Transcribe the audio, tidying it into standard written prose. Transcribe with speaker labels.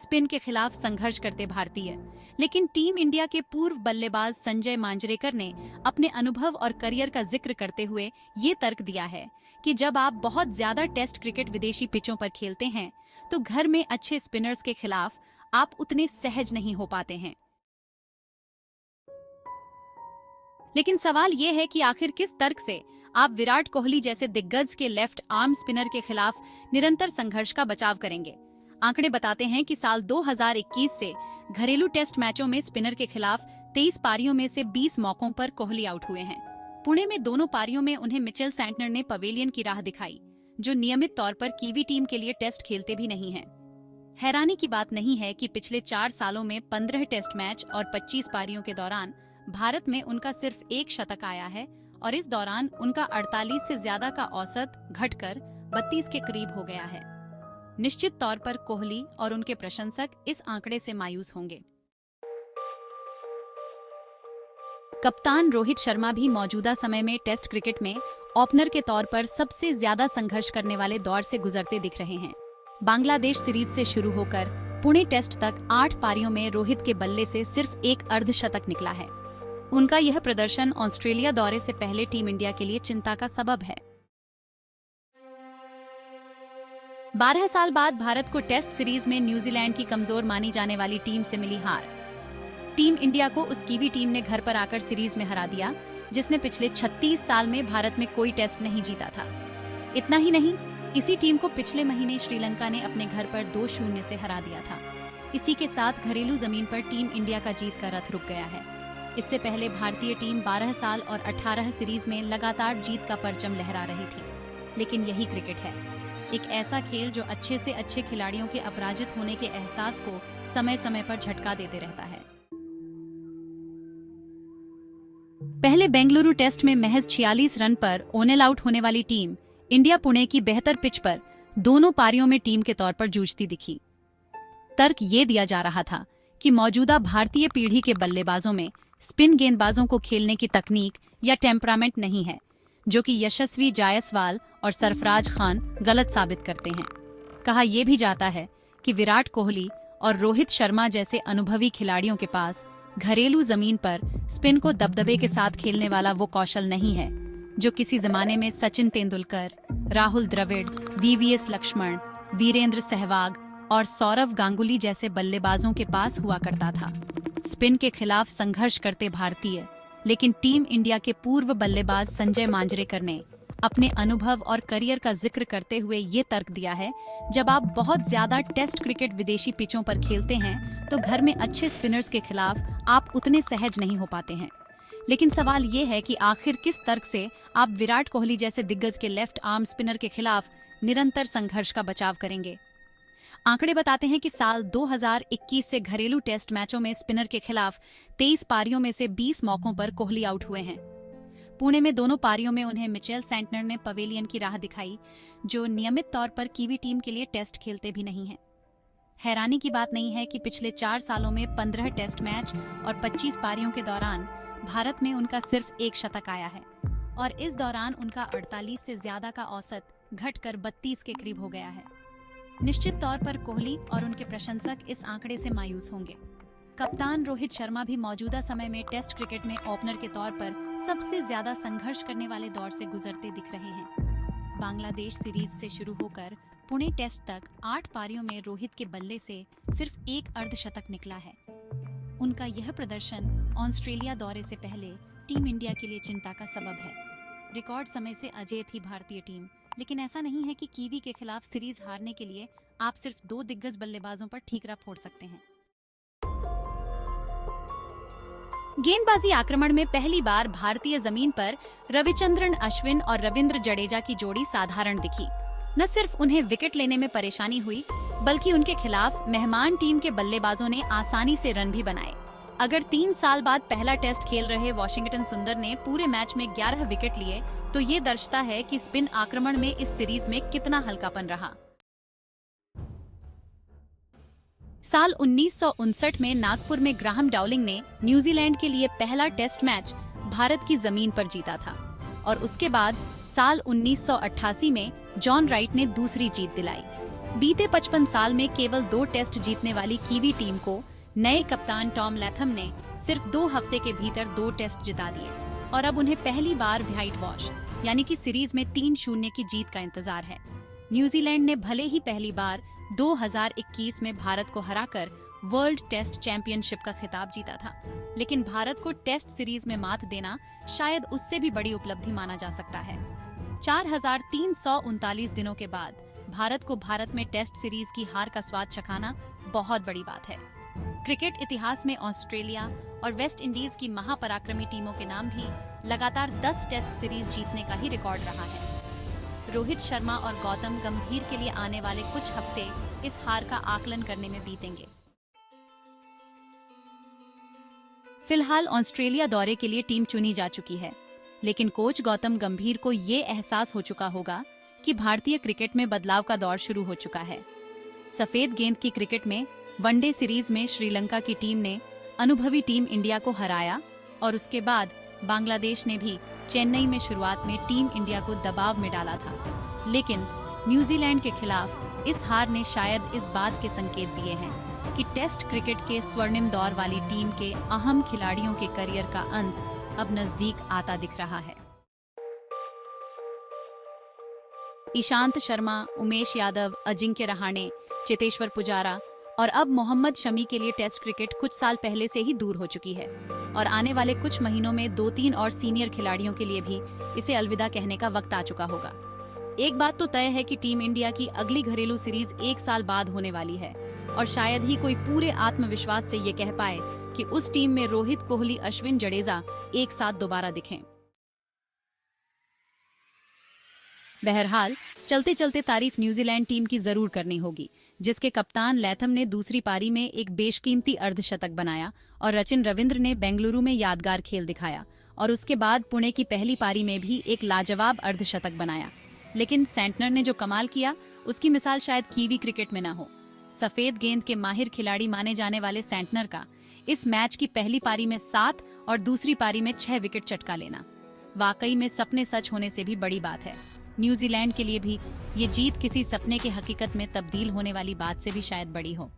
Speaker 1: Spin के खिलाफ संघर्ष करते भारतीय। लेकिन टीम इंडिया के पूर्व बल्लेबाज संजय मांजरेकर ने अपने अनुभव और करियर का जिक्र करते हुए ये तर्क दिया है कि जब आप बहुत ज्यादा टेस्ट क्रिकेट विदेशी पिचों पर खेलते हैं तो घर में अच्छे स्पिनर्स के खिलाफ आप उतने सहज नहीं हो पाते हैं। लेकिन सवाल ये है कि आखिर किस तर्क से आप विराट कोहली जैसे दिग्गज के लेफ्ट आर्म स्पिनर के खिलाफ निरंतर संघर्ष का बचाव करेंगे। आंकड़े बताते हैं कि साल 2021 से घरेलू टेस्ट मैचों में स्पिनर के खिलाफ 23 पारियों में से 20 मौकों पर कोहली आउट हुए हैं। पुणे में दोनों पारियों में उन्हें मिचेल सैंटनर ने पवेलियन की राह दिखाई, जो नियमित तौर पर कीवी टीम के लिए टेस्ट खेलते भी नहीं हैं। हैरानी की बात नहीं है कि पिछले 4 सालों में 15 टेस्ट मैच और 25 पारियों के दौरान भारत में उनका सिर्फ 1 शतक आया है और इस दौरान उनका 48 से ज्यादा का औसत घटकर 32 के करीब हो गया है। निश्चित तौर पर कोहली और उनके प्रशंसक इस आंकड़े से मायूस होंगे। कप्तान रोहित शर्मा भी मौजूदा समय में टेस्ट क्रिकेट में ओपनर के तौर पर सबसे ज्यादा संघर्ष करने वाले दौर से गुजरते दिख रहे हैं। बांग्लादेश सीरीज से शुरू होकर पुणे टेस्ट तक 8 पारियों में रोहित के बल्ले से सिर्फ 1 अर्धशतक निकला है। उनका यह प्रदर्शन ऑस्ट्रेलिया दौरे से पहले टीम इंडिया के लिए चिंता का सबब है। 12 साल बाद भारत को टेस्ट सीरीज में न्यूजीलैंड की कमजोर मानी जाने वाली टीम से मिली हार। टीम इंडिया को उस कीवी टीम ने घर पर आकर सीरीज में हरा दिया, जिसने पिछले 36 साल में भारत में कोई टेस्ट नहीं जीता था। इतना ही नहीं, इसी टीम को पिछले महीने श्रीलंका ने अपने घर पर 2-0 से हरा दिया था। इसी के साथ घरेलू जमीन पर टीम इंडिया का जीत का रथ रुक गया है। इससे पहले भारतीय टीम 12 साल और 18 सीरीज में लगातार जीत का परचम लहरा रही थी। लेकिन यही क्रिकेट है, एक ऐसा खेल जो अच्छे से अच्छे खिलाड़ियों के अपराजित होने के एहसास को समय समय पर झटका देते रहता है। पहले बेंगलुरु टेस्ट में महज 46 रन पर ऑल आउट होने वाली टीम इंडिया पुणे की बेहतर पिच पर दोनों पारियों में टीम के तौर पर जूझती दिखी। तर्क ये दिया जा रहा था कि मौजूदा भारतीय पीढ़ी के बल्लेबाजों में स्पिन गेंदबाजों को खेलने की तकनीक या टेम्परामेंट नहीं है, जो कि यशस्वी जायसवाल और सरफराज खान गलत साबित करते हैं। कहा यह भी जाता है कि विराट कोहली और रोहित शर्मा जैसे अनुभवी खिलाड़ियों के पास घरेलू जमीन पर स्पिन को दबदबे के साथ खेलने वाला वो कौशल नहीं है जो किसी जमाने में सचिन तेंदुलकर, राहुल द्रविड़, वीवीएस लक्ष्मण, वीरेंद्र सहवाग और सौरव गांगुली जैसे बल्लेबाजों के पास हुआ करता था। स्पिन के खिलाफ संघर्ष करते भारतीय, लेकिन टीम इंडिया के पूर्व बल्लेबाज संजय मांजरेकर ने अपने अनुभव और करियर का जिक्र करते हुए ये तर्क दिया है, जब आप बहुत ज्यादा टेस्ट क्रिकेट विदेशी पिचों पर खेलते हैं तो घर में अच्छे स्पिनर्स के खिलाफ आप उतने सहज नहीं हो पाते हैं। लेकिन सवाल ये है कि आखिर किस तर्क से आप विराट कोहली जैसे दिग्गज के लेफ्ट आर्म स्पिनर के खिलाफ निरंतर संघर्ष का बचाव करेंगे। आंकड़े बताते हैं कि साल 2021 से घरेलू टेस्ट मैचों में स्पिनर के खिलाफ 23 पारियों में से 20 मौकों पर कोहली आउट हुए हैं। पुणे में दोनों पारियों में उन्हें मिचेल सैंटनर ने पवेलियन की राह दिखाई, जो नियमित तौर पर कीवी टीम के लिए टेस्ट खेलते भी नहीं हैं। हैरानी की बात नहीं है कि पिछले 4 सालों में 15 टेस्ट मैच और 25 पारियों के दौरान भारत में उनका सिर्फ 1 शतक आया है और इस दौरान उनका 48 से ज्यादा का औसत घटकर 32 के करीब हो गया है। निश्चित तौर पर कोहली और उनके प्रशंसक इस आंकड़े से मायूस होंगे। कप्तान रोहित शर्मा भी मौजूदा समय में टेस्ट क्रिकेट में ओपनर के तौर पर सबसे ज्यादा संघर्ष करने वाले दौर से गुजरते दिख रहे हैं। बांग्लादेश सीरीज से शुरू होकर पुणे टेस्ट तक 8 पारियों में रोहित के बल्ले से सिर्फ 1 अर्धशतक निकला है। उनका यह प्रदर्शन ऑस्ट्रेलिया दौरे से पहले टीम इंडिया के लिए चिंता का सबब है। रिकॉर्ड समय से अजेय थी भारतीय टीम, लेकिन ऐसा नहीं है कि कीवी के खिलाफ सीरीज हारने के लिए आप सिर्फ 2 दिग्गज बल्लेबाजों पर ठीकरा फोड़ सकते हैं। गेंदबाजी आक्रमण में पहली बार भारतीय जमीन पर रविचंद्रन अश्विन और रविंद्र जडेजा की जोड़ी साधारण दिखी। न सिर्फ उन्हें विकेट लेने में परेशानी हुई, बल्कि उनके खिलाफ मेहमान टीम के बल्लेबाजों ने आसानी से रन भी बनाए। अगर 3 साल बाद पहला टेस्ट खेल रहे वॉशिंगटन सुंदर ने पूरे मैच में 11 विकेट लिए, तो ये दर्शाता है कि स्पिन आक्रमण में इस सीरीज में कितना हल्कापन रहा। साल 1959 में नागपुर में ग्राहम डाउलिंग ने न्यूजीलैंड के लिए पहला टेस्ट मैच भारत की जमीन पर जीता था और उसके बाद साल 1988 में जॉन राइट ने दूसरी जीत दिलाई। बीते 55 साल में केवल 2 टेस्ट जीतने वाली कीवी टीम को नए कप्तान टॉम लैथम ने सिर्फ 2 हफ्ते के भीतर 2 टेस्ट जिता दिए और अब उन्हें पहली बार व्हाइट वॉश यानी कि सीरीज में 3-0 की जीत का इंतजार है। न्यूजीलैंड ने भले ही पहली बार 2021 में भारत को हराकर वर्ल्ड टेस्ट चैंपियनशिप का खिताब जीता था, लेकिन भारत को टेस्ट सीरीज में मात देना शायद उससे भी बड़ी उपलब्धि माना जा सकता है। 4,339 दिनों के बाद भारत को भारत में टेस्ट सीरीज की हार का स्वाद चखाना बहुत बड़ी बात है। क्रिकेट इतिहास में ऑस्ट्रेलिया और वेस्ट इंडीज की महापराक्रमी टीमों के नाम भी लगातार 10 टेस्ट सीरीज जीतने का ही रिकॉर्ड रहा है। रोहित शर्मा और गौतम गंभीर के लिए आने वाले कुछ हफ्ते इस हार का आकलन करने में बीतेंगे। फिलहाल ऑस्ट्रेलिया दौरे के लिए टीम चुनी जा चुकी है, लेकिन कोच गौतम गंभीर को ये एहसास हो चुका होगा कि भारतीय क्रिकेट में बदलाव का दौर शुरू हो चुका है। सफेद गेंद की क्रिकेट में वनडे सीरीज में श्रीलंका की टीम ने अनुभवी टीम इंडिया को हराया और उसके बाद बांग्लादेश ने भी चेन्नई में शुरुआत में टीम इंडिया को दबाव में डाला था, लेकिन न्यूजीलैंड के खिलाफ इस हार ने शायद इस बात के संकेत दिए हैं कि टेस्ट क्रिकेट के स्वर्णिम दौर वाली टीम के अहम खिलाड़ियों के करियर का अंत अब नजदीक आता दिख रहा है। ईशांत शर्मा, उमेश यादव, अजिंक्य रहाणे, चेतेश्वर पुजारा और अब मोहम्मद शमी के लिए टेस्ट क्रिकेट कुछ साल पहले से ही दूर हो चुकी है और आने वाले कुछ महीनों में 2-3 और सीनियर खिलाड़ियों के लिए भी इसे अलविदा कहने का वक्त आ चुका होगा। एक बात तो तय है कि टीम इंडिया की अगली घरेलू सीरीज 1 साल बाद होने वाली है और शायद ही कोई पूरे आत्मविश्वास से ये कह पाए कि उस टीम में रोहित, कोहली, अश्विन, जडेजा एक साथ दोबारा दिखें। बहरहाल चलते चलते तारीफ न्यूजीलैंड टीम की जरूर करनी होगी, जिसके कप्तान लैथम ने दूसरी पारी में एक बेशकीमती अर्धशतक बनाया और सचिन रविंद्र ने बेंगलुरु में यादगार खेल दिखाया और उसके बाद पुणे की पहली पारी में भी एक लाजवाब अर्धशतक बनाया। लेकिन सेंटनर ने जो कमाल किया उसकी मिसाल शायद कीवी क्रिकेट में न हो। सफेद गेंद के माहिर खिलाड़ी माने जाने वाले सेंटनर का इस मैच की पहली पारी में 7 और दूसरी पारी में 6 विकेट चटका लेना वाकई में सपने सच होने से भी बड़ी बात है। न्यूजीलैंड के लिए भी ये जीत किसी सपने के हकीकत में तब्दील होने वाली बात से भी शायद बड़ी हो।